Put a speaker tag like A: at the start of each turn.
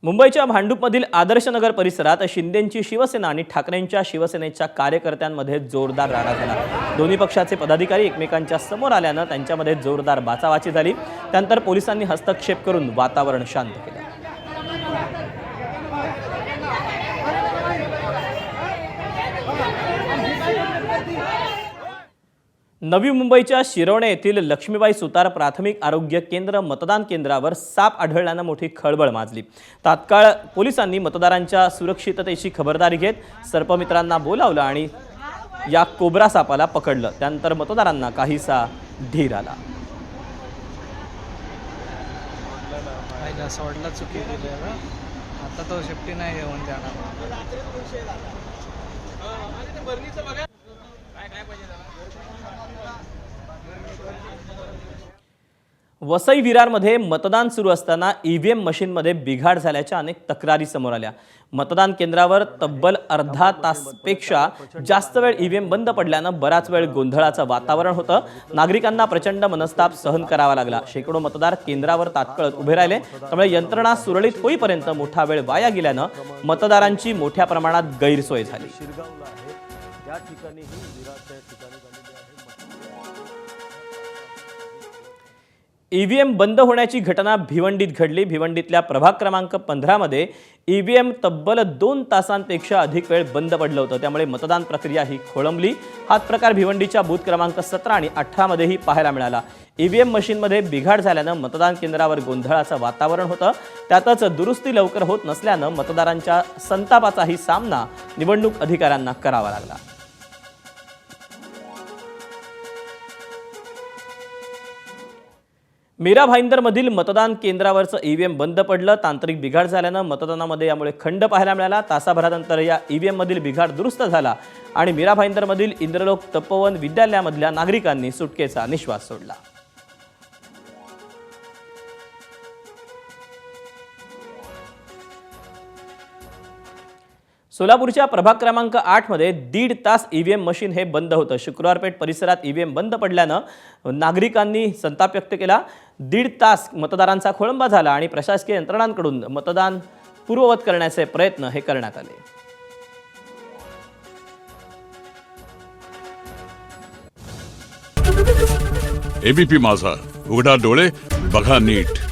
A: मुंबईच्या भांडूपमधील आदर्शनगर परिसरात शिंदेंची शिवसेना आणि ठाकरेंच्या शिवसेनेच्या कार्यकर्त्यांमध्ये जोरदार राडा झाला। दोन्ही पक्षाचे पदाधिकारी एकमेकांच्या समोर आल्याने त्यांच्यामध्ये जोरदार बाचाबाची झाली। त्यानंतर पोलिसांनी हस्तक्षेप करून वातावरण शांत केले। नवी मुंबईच्या शिरवणे येथील लक्ष्मीबाई सुतार प्राथमिक आरोग्य केंद्र मतदान केंद्रावर साप आढळल्याने मोठी खळबळ माजली। तात्काळ पोलिसांनी मतदारांच्या सुरक्षिततेची खबरदारी घेत सर्पमित्रांना बोलावलं आणि या कोब्रा सापाला पकडलं। त्यानंतर मतदारांना काहीसा धीर आला।
B: सोडला चुकी केली आता तो शेफ्टी नाही येऊन जाणार।
A: वसई विरारमध्ये मतदान सुरू असताना ईव्हीएम मशीनमध्ये बिघाड झाल्याच्या अनेक तक्रारी समोर आल्या। मतदान केंद्रावर तब्बल अर्धा तासपेक्षा जास्त वेळ ईव्हीएम बंद पडल्याने बराच वेळ गोंधळाचं वातावरण होतं। नागरिकांना प्रचंड मनस्ताप सहन करावा लागला। शेकडो मतदार केंद्रावर तात्काळ उभे राहिले, त्यामुळे यंत्रणा सुरळीत होईपर्यंत मोठा वेळ वाया गेल्याने मतदारांची मोठ्या प्रमाणात गैरसोय झाली। ईव्हीएम बंद होण्याची घटना भिवंडीत घडली। भिवंडीतल्या प्रभाग क्रमांक 15 मध्ये ईव्हीएम तब्बल 2 तासांपेक्षा अधिक वेळ बंद पडलं होतं, त्यामुळे मतदान प्रक्रिया ही खोळंबली। हाच प्रकार भिवंडीच्या बूथ क्रमांक 17 आणि 18 मध्येही पाहायला मिळाला। ईव्हीएम मशीनमध्ये बिघाड झाल्याने मतदान केंद्रावर गोंधळाचं वातावरण होतं। त्यातच दुरुस्ती लवकर होत नसल्याने मतदारांच्या संतापाचाही सामना निवडणूक अधिकाऱ्यांना करावा लागला। मीरा भाईंदरमधील मतदान केंद्रावरचं ईव्हीएम बंद पडलं। तांत्रिक बिघाड झाल्याने मतदानामध्ये यामुळे खंड पाहायला मिळाला। तासाभरानंतर या ईव्हीएम मधील बिघाड दुरुस्त झाला आणि मीरा भाईंदरमधील इंद्रलोक तपोवन विद्यालयामधल्या नागरिकांनी सुटकेचा निश्वास सोडला। सोलापूरच्या प्रभाग क्रमांक 8 मध्ये 1.5 तास ईव्हीएम मशीन हे बंद होतं। शुक्रवारपेठ परिसरात ईव्हीएम बंद पडल्याने नागरिकांनी संताप व्यक्त केला। 1.5 तास मतदारांचा खोळंबा झाला आणि प्रशासकीय यंत्रणांकडून मतदान पूर्ववत करण्याचे प्रयत्न हे करण्यात आले।
C: एबीपी माझा, उघडा डोळे बघा नीट।